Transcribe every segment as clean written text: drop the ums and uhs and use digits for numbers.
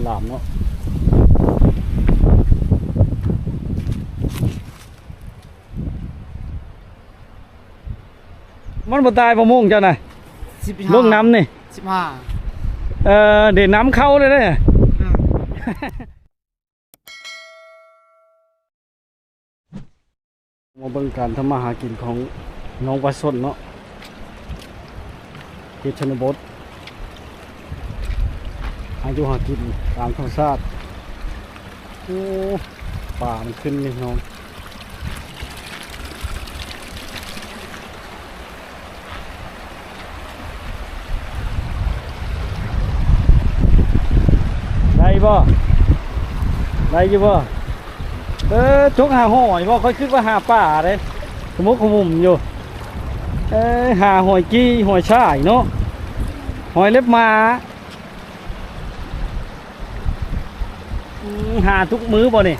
ลามเนาะมันบ่ตายบ่มุ่งเจ้าน่ะลงน้ำนี่15เดี๋ยวน้ำเข้าเลยเนี่ยมาเบิ่งการทำมาหากินของน้องปลาสนเนาะที่ชนบทอายุหากินตามธรรมชาติโอ้ป่ามันขึ้นนี่น้องได้บ่ได้อยู่บ่จกหาหอยบ่ค่อยคิดว่าหาป่าเลยขมุกขมุมอยู่หาหอยกี้หอยช่ายเนาะหอยเล็บมาหาทุกมื้อบ่นี่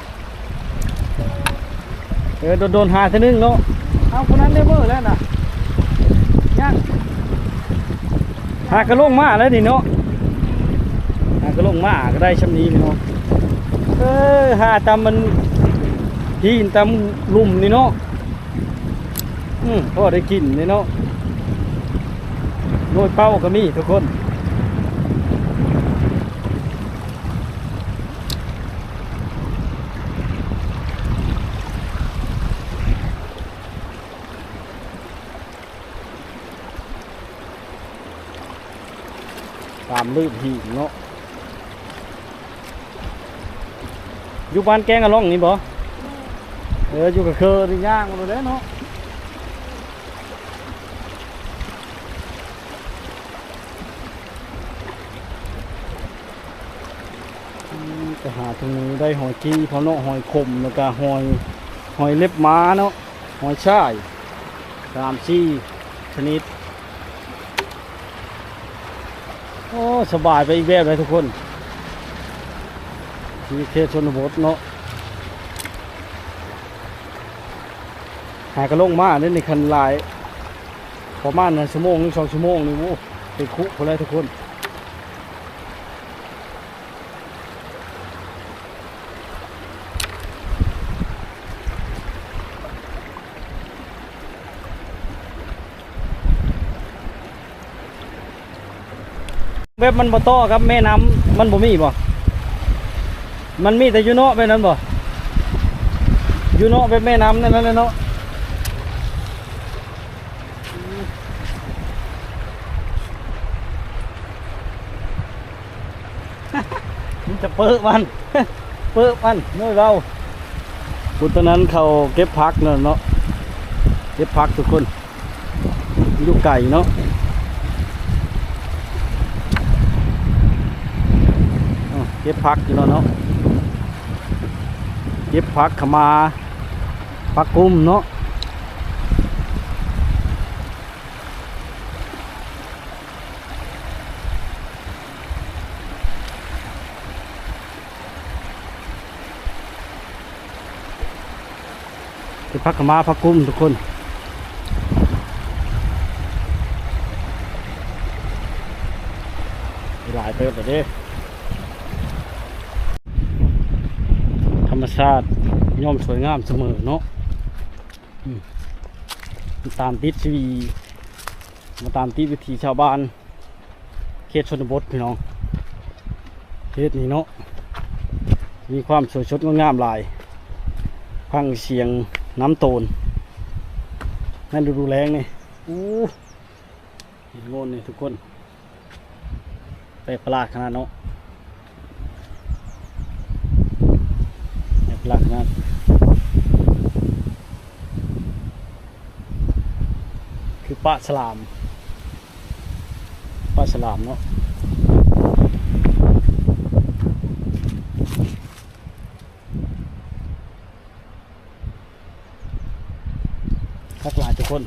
โดนหาทีนึงเนาะเอาคนนั้นได้เมื่อแล้วน่ะยังหากระลงมาแล้วนี่เนาะหากระลงมาก็ได้ชำนี้พี่น้องหาตามมันที่ตามลุ่มนี่เนาะพอได้กินนี่เนาะโดยเป้าก็มีทุกคนตามลืบหินเนาะอยู่บ้านแกงกะล่องนี่บ่อยู่กับเคอที่ย่างมาเลยเนาะจะหาตรงนี้ได้หอยกี้เขาเนาะหอยขมแล้วก็หอยเล็บม้าเนาะหอยช่าย3-4ชนิดโอ้สบายไปอีกแบบเลยทุกคนที่เขตชนบทเนาะหากระลงมาในคันลายประมาณ1 ชั่วโมงหรือ2 ชั่วโมงนี่โอ้ไปคุกพอแล้วทุกคนแบบมันบ่ต่อครับแม่น้ำมันบ่มีบ่มันมีแต่ยูโนะไปนั้นบ่ยูโนะแบบแม่น้ำนั่นเลยเนาะมันจะเปิดมันเปิดมันน้อยเราบุตรนั้นเขาเก็บพักเนาะเก็บพักทุกคนอยู่ไก่เนาะเก็บพักอยู่เนาะเก็บพักขมาพักกุ้มเนาะเก็บพักขมาพักกุ้มทุกคนหลายเติมแต่เด้ธรรมชาติย่อมสวยงามเสมอเนาะตามติดชีวิตมาตามติดวิถีชาวบ้านเขตชนบทพี่น้องเขตนี้เนาะมีความสวยสดงดงามหลายฟังเสียงน้ำโตนนั่นดูแรงนี่เห็นโงนนี่ทุกคนไปประหลาดขนาดเนาะหลักนะคือปลาฉลามเนาะทักหลายทุกคน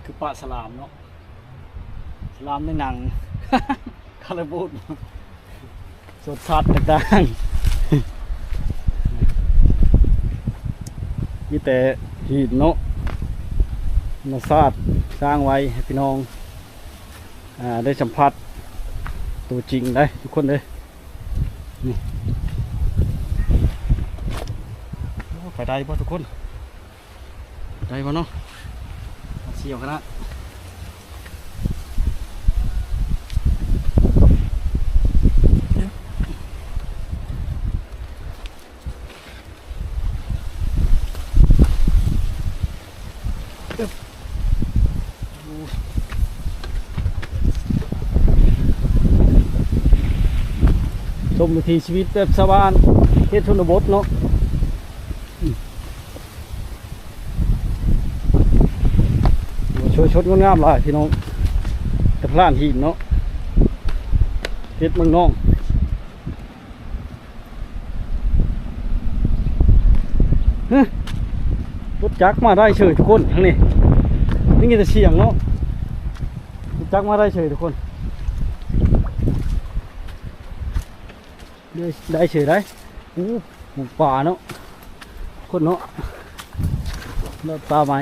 คือปลาฉลามเนาะฉลามในหนัง คาราบูดสดสัดต่างๆมีแต่หินเนาะมาซาดสร้างไว้ให้พี่น้องได้สัมผัส ตัวจริงได้ทุกคนเลยนี่ไปได้ป่ะทุกคนได้ป่ะเนาะเสียวขนาดชมวิถีชีวิตแบบชาวบ้านเฮ็ดชนบทเนาะช่วยชดงดงามหลายพี่น้องกระพลานหินเนาะเฮ็ดเมืองน้องรถจักรมาได้เฉยทุกคนทั้งนี้นี่ไงแต่เสียงเนาะรถจักรมาได้เฉยทุกคนได้เฉยได้หมูป่าเนาะคนเนาะรถปลาไม้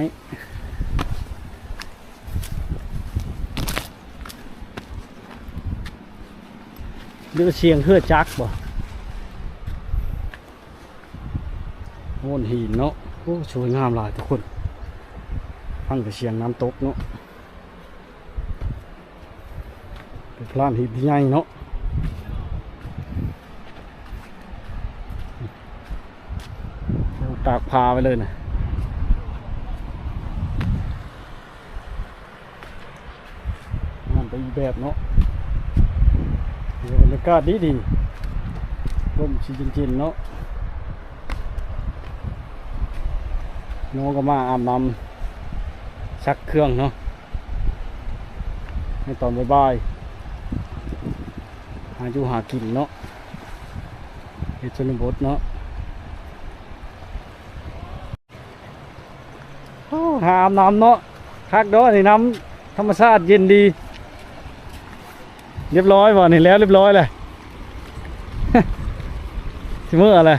เรือเสียงเฮือจักบ่โน่นหินเนาะโอ้สวยงามหลายทุกคนฟังแต่เสียงน้ำตกเนาะเป็นพลานหินที่ใหญ่เนาะตากพาไปเลยนะมันเป็นแบบเนาะบรรยากาศดีลมชินๆเนาะน้องก็มาอาบน้ำซักเครื่องเนาะในตอนบ่ายๆหาอยู่หากินเนาะเฮ็ดชนบทเนาะหาอาบน้ำเนาะคักเนาะนี่น้ำธรรมชาติเย็นดีเรียบร้อยบ่นี่แล้วเรียบร้อยเลยสิเมื่ออะไร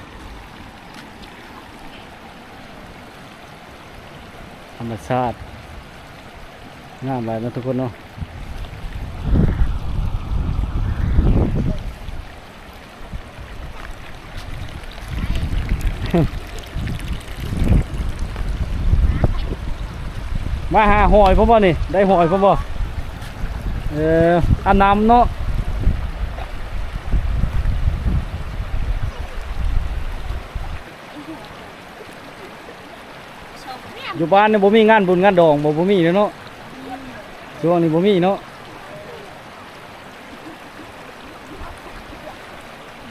ธรรมชาติงามหลายนะทุกคนเนาะมาหาหอยพ่อบ่นี่ได้หอยพ่อบ่อันน้ำเนาะอยู่บ้านเนี่ยบ่มีงานบุญงานดองบ่มีเนาะช่วงนี้บ่มีเนาะ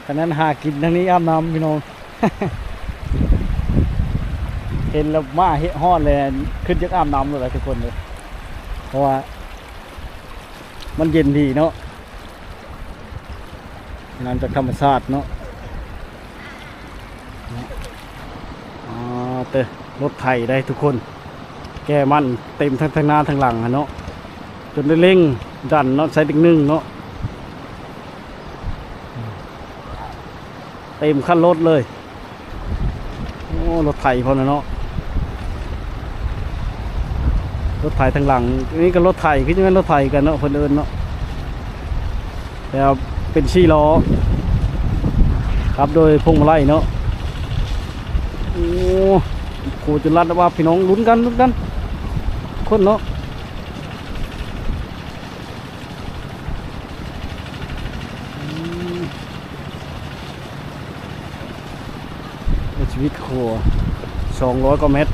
ฉะนั้นหากินทางนี้อาบน้ำพี่น้อง เห็นแล้วมาเฮฮอดเลยขึ้นจากอาบน้ำเลยทุกคนเลยเพราะว่ามันเย็นดีเนาะน้ำจากธรรมชาติเนาะเตะรถไถได้ทุกคนแก้มันเต็มทั้งหน้าทั้งหลังเนาะจนได้เร่งดันเนาะใส่ติ๊กนึ่งเนาะเต็มขั้นรถเลยโอ้รถไถพอนะเนาะรถไถทั้งหลังนี่ก็รถไถคือจะเป็นรถไถกันเนาะคนเดินเนาะแต่เป็น4 ล้อครับโดยพวงมาลัยเนาะโอ้โหจนรัดว่าพี่น้องลุ้นกันคนเนาะชีวิตครัว200 กว่าเมตร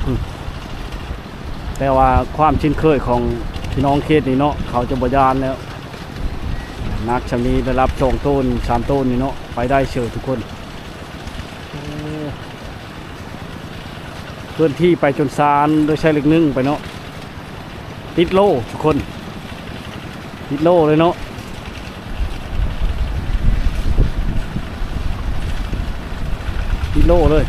แต่ว่าความชินเคยของพี่น้องเขตนี่เนาะเขาจะบยานแล้วนักชำนีได้รับ2 ต้น 3 ต้นนี่เนาะไปได้เฉยทุกคนเคลื่อนที่ไปจนซานโดยใช้เหล็กนึ่งไปเนาะติดโล่ทุกคนติดโล่เลยเนาะติดโล่เลย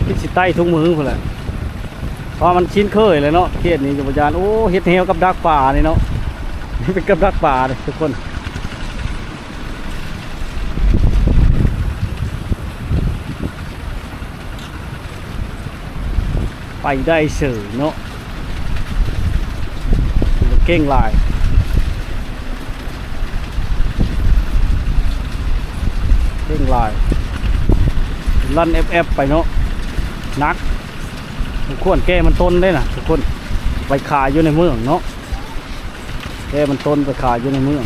ติดสิใต้ทุ่งมือคนละเพราะมันชิ้นเคยเลยเนาะเขตนี้อยู่บนยานโอ้เฮ็ดเฮวกับดักป่านี่เนาะเป็นกับดักป่าเลยทุกคน ไปได้เสือเนาะเก่งลายเก่งลายลั่นเอฟไปเนาะนักมันควรแก้มันต้นได้นะทุกคนไปขายอยู่ในเมืองเนาะแก้มันต้นไปขายอยู่ในเมือง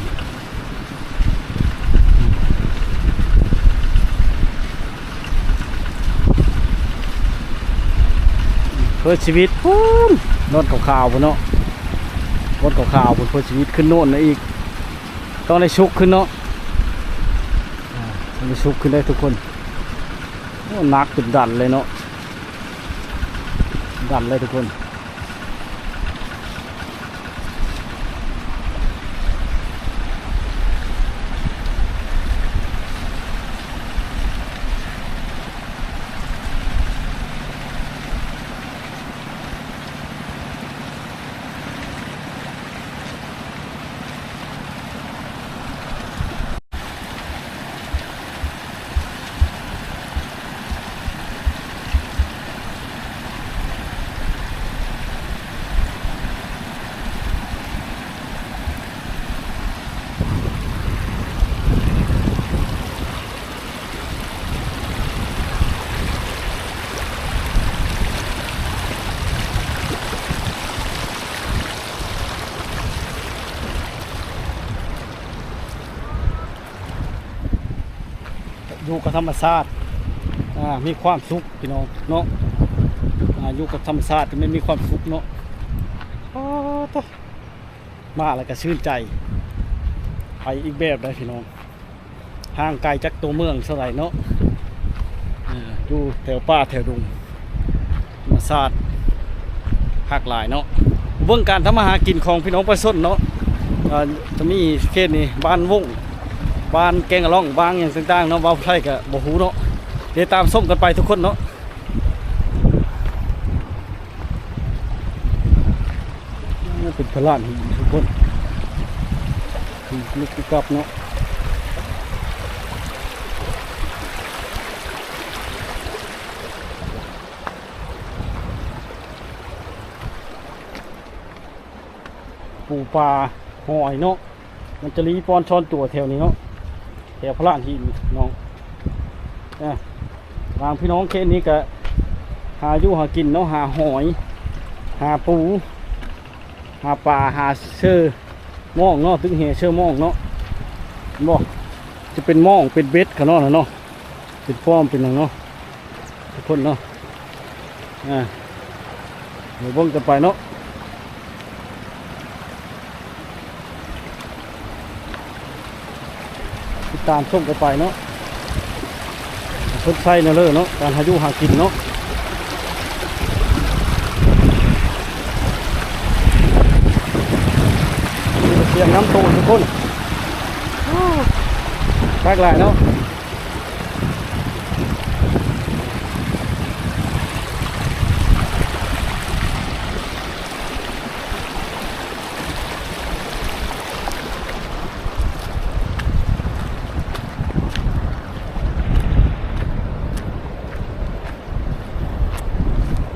เพื่อชีวิตพุ่นรถขาวๆพุ่นเนาะรถขาวๆพุ่นเพื่อชีวิตขึ้นโน่นนะอีกต้องได้ชุกขึ้นเนาะต้องได้ชุกขึ้นได้ทุกคนนักจุดดันเลยเนาะดันเลยทุกคนอยู่กับธรรมชาติมีความสุขพี่น้องเนาะอยู่กับธรรมชาติไม่มีความสุขเนาะมาแล้วก็ชื่นใจไปอีกแบบได้พี่น้องห่างไกลจากตัวเมืองเท่าไหร่เนาะอยู่แถวป่าแถวดงธรรมชาติหลากหลายเนาะเบื้องการทำมาหากินของพี่น้องประชาชนเนาะจะมีเขตนี้บ้านวงบ้านแกงกะล่องบางอย่างต่างๆเนาะบ้านไผ่กับบ่ฮู้เนาะเดี๋ยวตามส้มกันไปทุกคนเนาะนี่เป็นพลานหินทุกคนลูกกลับเนาะปูปลาหอยเนาะมันจะรีปอนช้อนตัวแถวนี้เนาะแถวพลานหินน้องทางพี่น้องเขตนี้ก็หาอยู่หากินเนาะหาหอยหาปูหาปลาหาเชื่อม่องเนาะถึงเห่เชื่อม่องเนาะบอกจะเป็นม่องเป็นเบ็ดขนาดนั้นเนาะเป็นฟอมเป็นอย่างเนาะทุกคนเนาะเดี๋ยวเบิ่งกันไปเนาะติดตามส้มกันไปเนาะชดใช้เนาะเลยเนาะการหาอยู่หากินเนาะเสียงน้ำตูทุกคนแปลกหลายเนาะ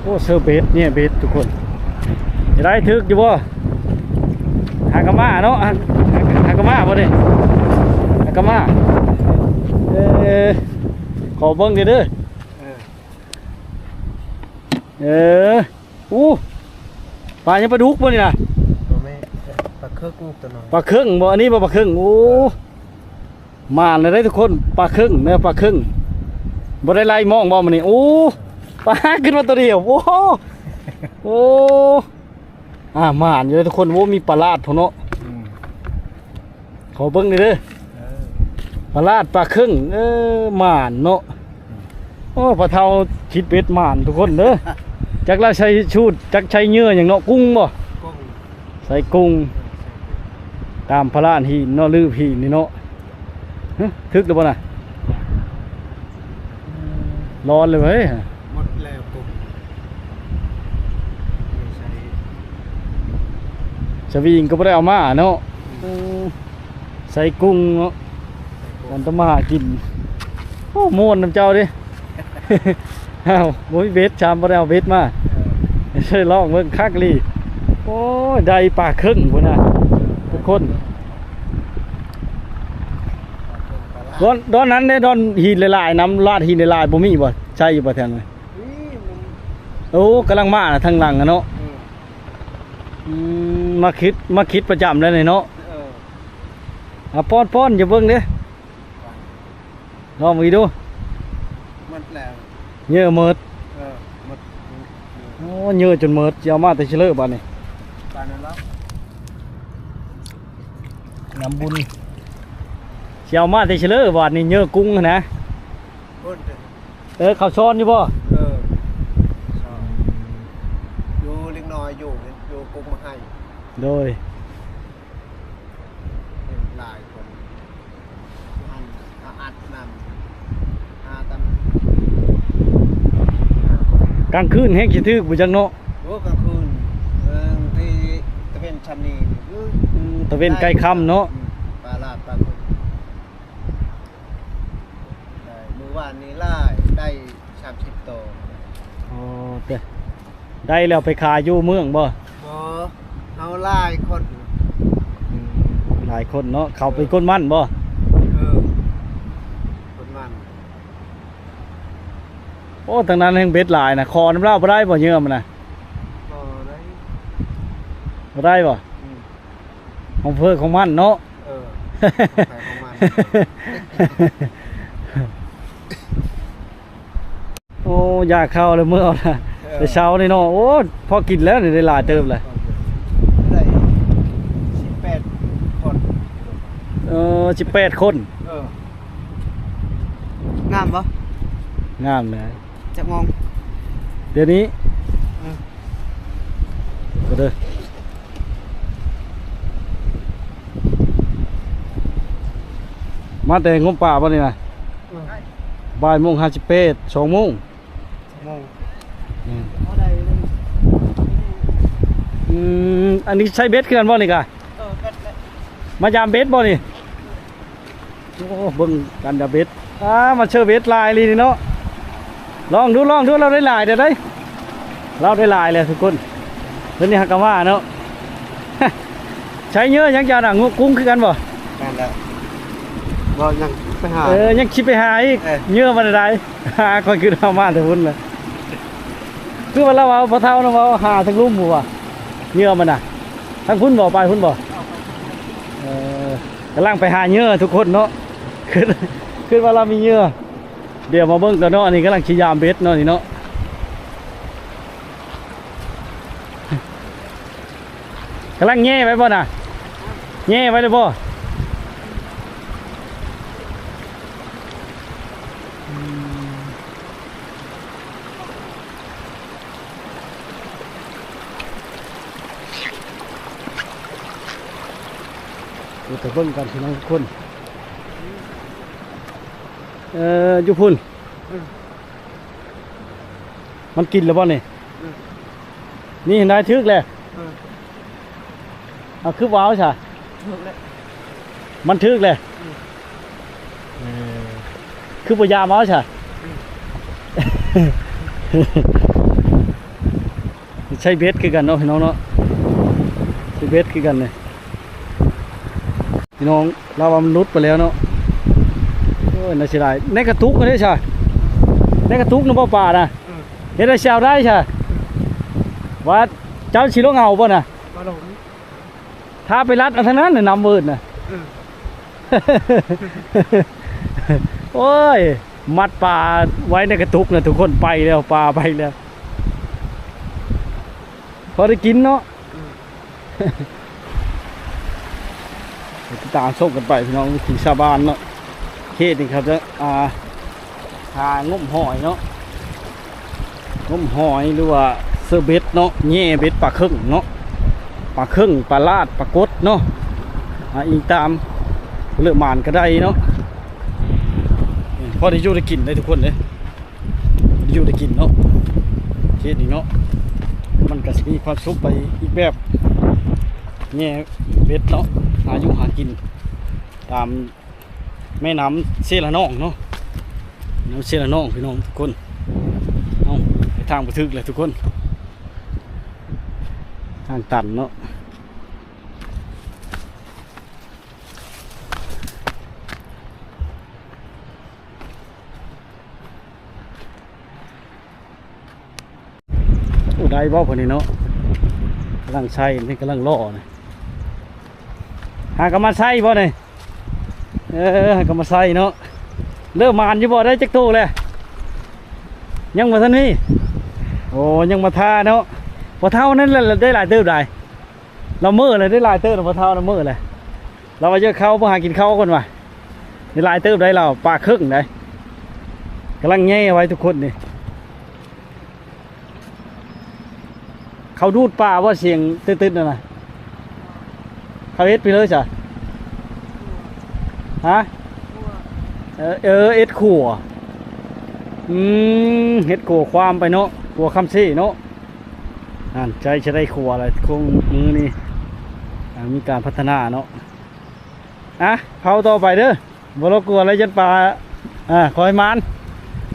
โอ้เซอร์เบสเนี่ยเบสทุกคนจะได้ทึกอยู่บ่หากามาเนาะหากามาบ่ดิหากามาขอเบิ้งเด้ออู้ปลายังปลาดุกบ่นี่นะปลาเครื่องตัวน้อยปลาครึ่งบ่อันนี้บ่ปลาครึ่งโอ้มาเลยได้ทุกคนปลาครึ่งเนื้อปลาครึ่งบ่ได้ไล่มองบ่มันนี่โอ้ปลาขึ้นมาตัวเดียวโอ้โอ้มาอ่านอยู่ทุกคนว่ามีปลาลาดพอเนาะขอเบิ้งเลยเด้อปลาลาดปลาครึ่งหมานเนาะโอ้ปลาเทาคิดเป็ดหมานทุกคนเด้อจักเราใช้ชูดจักใช้เนื้ออย่างเนาะกุ้งบ่ใส่กุ้งตามพลานหินเนาะลือหินนี่เนาะทึกหรือเปล่าน่ะร้อนเลยเว้ยหมดแล้วกุ้งสวิงก็ไม่ได้เอามาเนาะใส่กุ้งเนาะมันต้องมาหากินโอ้ม่วนน้ำเจ้าดิอ้าวโอ้ยเบสชามไม่ได้เอาเบสมา ใช่ลองเบิ่งคักลีโอ้ยได้ปลาครึ่งพุ่นน่ะทุกคนดอนนั้นได้ดอนหินหลายๆน้ำลาดหินหลายๆบ่มีบ่ใช่อยู่บ่แถวนั้น นี่มัน โอ้กำลังมาน่ะทางหลังอะเนาะมาคิดประจำแล้วนี่เนาะป้อนอย่าเบิ่งเด้ลองมือดู มันแล้ว เหยื่อเมิด มัน โอ้เหยื่อจนเมิดสิเอามาแต่เฉลยบัดนี้ ปานนั้นแล้ว น้ำบุญสิเอามาแต่เฉลยบัดนี้เหยื่อกุ้งนะ พุ่น เขาช้อนอยู่บ่ อยู่เล็กน้อยอยู่กุ๊กมาให้ โดย หลายคนอัดนำตัน กลางคืนแห้งสิทึกบ่จังเนาะ โอ้กลางคืนที่ตะเวนชันนี ตะเว้นใกล้ค่ำเนาะ ปลาลาดปลาคุณได้มื้อวานนี้ล่าได้30ตัว อ๋อแต่ได้แล้วไปขายอยู่เมืองบ่ บ่เอาหลายคน หลายคนเนาะเขาเป็นคนมั่นบ่ คนมัน โอ้ทางนั้นแห่งเบ็ดหลายนะคอน้ำเล่าบ่ได้บ่เหยื่อมันน่ะ บ่ได้ บ่ได้บ่ของเพิ่นของมันเนาะ ขายของมัน โอ้อยากเข้าเลยเมื่อเอานะแต่เช้านี่เนาะโอ้พอกินแล้วนี่ได้หลายเติมเลย ได้18 คน 18 คน งามปะ งามเลย จะมอง เดี๋ยวนี้ก็เด้อมาแต่งมป่าป่ะนี่นะบ่ายโมง58 2 โมง มอง อันนี้ใช้เบ็ดคือกันบ่นี่กะ ก็ได้ มายามเบ็ดบ่นี่โอ้เบิ่งกันดาเบ็ดมาเชื่อเบ็ดลายเลยนี่เนาะลองดูเราได้ลายเดี๋ยวได้เราได้ลายเลยทุกคนเพิ่นนี่ฮักกะว่าเนาะ ใช้เยอะยังจะน่ะงูกุ้งคือกันบ่ กันแล้วบ่ยังไปหา ยังคิดไปหาอีกเยอะมาได้หาคนคือเอามาแต่พุ่นเลยคือว่าเราเอาพอเท่าเราเอาหาทั้งลุ่มหมู่ว่ะเยอะมันน่ะทั้งพุ่นบ่ไปพุ่นบ่กำลังไปหาเยอะทุกคนเนาะคือว่าเรามีเยอะเดี๋ยวมาเบิ่งกันเนาะอันนี้กำลังชี้ยามเบ็ดเนาะนี่เนาะกำลังแง่ไว้บ่น่ะแง่ไว้เลยบ่ไปเบิ่งกันพี่น้องทุกคนอยู่พุ่นมันกินแล้วบ่นี่นี่เห็นได้ทึกเลยเอาคือว้าวใช่มันทึกเลยคือปัญญาม้าใช่ใช้เบสคือกันเนาะพี่น้องเนาะใช้เบสคือกันเลยพี่น้องเราว่ามันนุดไปแล้วเนาะโอ้ยน่าเสียดายในกระตุกก็ได้ใช่ในกระตุกน้ำป่านะเห็นได้เชียวได้ใช่ว่าเจ้าชิโร่เงาป่ะนะถ้าไปรัดอันนั้นเนี่ยนำมืดนะโอ้ยมัดปลาไว้ในกระตุกนะทุกคนไปแล้วปลาไปแล้วพอได้กินเนาะตามส่งกันไปพี่น้องถึงชาวบ้านเนาะเขตนี่ครับจะหางมหอยเนาะงมหอยหรือว่าเซอร์เบ็ดเนาะแง่เบ็ดปลาครึ่งเนาะปลาครึ่งปลาลาดปลากดเนาะอีกตามเลือดหมานก็ได้เนาะพอได้อยู่ได้กินได้ทุกคนเลยได้อยู่ได้กินเนาะเขตนี้เนาะมันก็จะมีความสุขไปอีกแบบแง่เบ็ดเนาะหาอยู่หากินตามแม่น้ำเซละนองเนาะน้ำเซละนองพี่น้องทุกคนเอาไปทางไปถึกเลยทุกคน ทางตันเนาะอู้ได้บ่คนนี้เนาะกำลังใช้นี่กำลังล่อนะหากำมาใช้บ่เนี่ยหากำมาใช้เนาะเริ่มมานอยู่บ่ได้จักตู้เลยยังมาทันนี่โอ้ยังมาท่าเนาะพอเท่านั้นเลยได้หลายเติบได้เราเมื่อเลยได้หลายเติบพอเท่าเราเมื่อเลยเราไปเจอเขาเพื่อหากินเขาคนว่ะได้หลายเติบได้เราปลาครึ่งได้กำลังแง่ไว้ทุกคนนี่เขาดูดปลาว่าเสียงตื้นๆนั่นนะเขาเอ็ดไปเลยจ้ะฮะเอ็ดขั่วเฮ็ดขั่วความไปเนาะขั่วคำซี่เนาะนั่นใจจะได้ขั่วอะไรคงมือนี่มีการพัฒนาเนาะเผาต่อไปเด้อบ่รบกวนอะไรยันปลาคอยมัน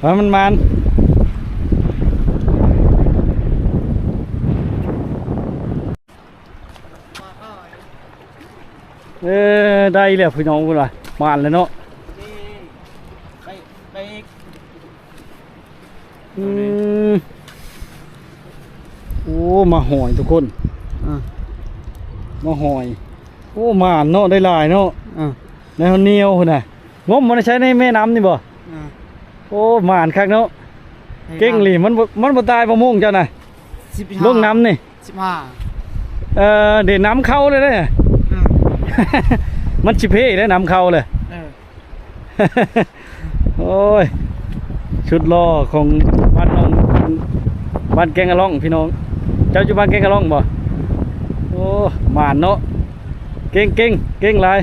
คอยมันได้แล้วพี่น้องกูล่ะมันเลยเนาะไปโอ้มาหอยทุกคนมาหอยโอ้มานเนาะได้หลายเนาะในคนเหนียวคนน่ะงมมันใช้ในแม่น้ำนี่บ่โอ้มานคักเนาะเก่งหลีมันบ่ตายบ่ม่วงเจ้าน่ะลงน้ำนี่15เดี๋ยวน้ำเข้าเลยเด้อมันชิเพ่ได้น้ำเข้าเลยโอ้ยชุดล้อของบ้านน้องบ้านแกงกะล่องพี่น้องเจ้าอยู่บ้านแกงกะล่องบ่โอ้หมานเนาะเก่งหลาย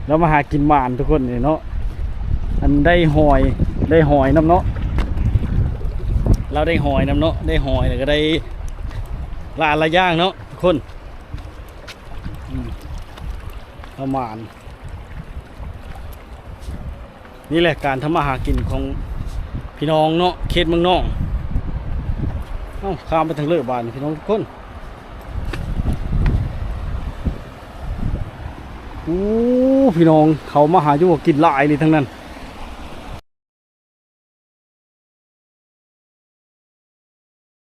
เรามาหากินหมานทุกคนนี่เนาะอันได้หอยน้ำเนาะเราได้หอยน้ำเนาะได้หอยแล้วก็ได้หลายอย่างเนาะทุกคนประมาณนี่แหละการทำมาหากินของพี่น้องเนาะเขตเมืองนอกข้ามไปทางเลือกบ้านพี่น้องทุกคนพี่น้องเขามาหาอยู่กินหลายเลยทั้งนั้น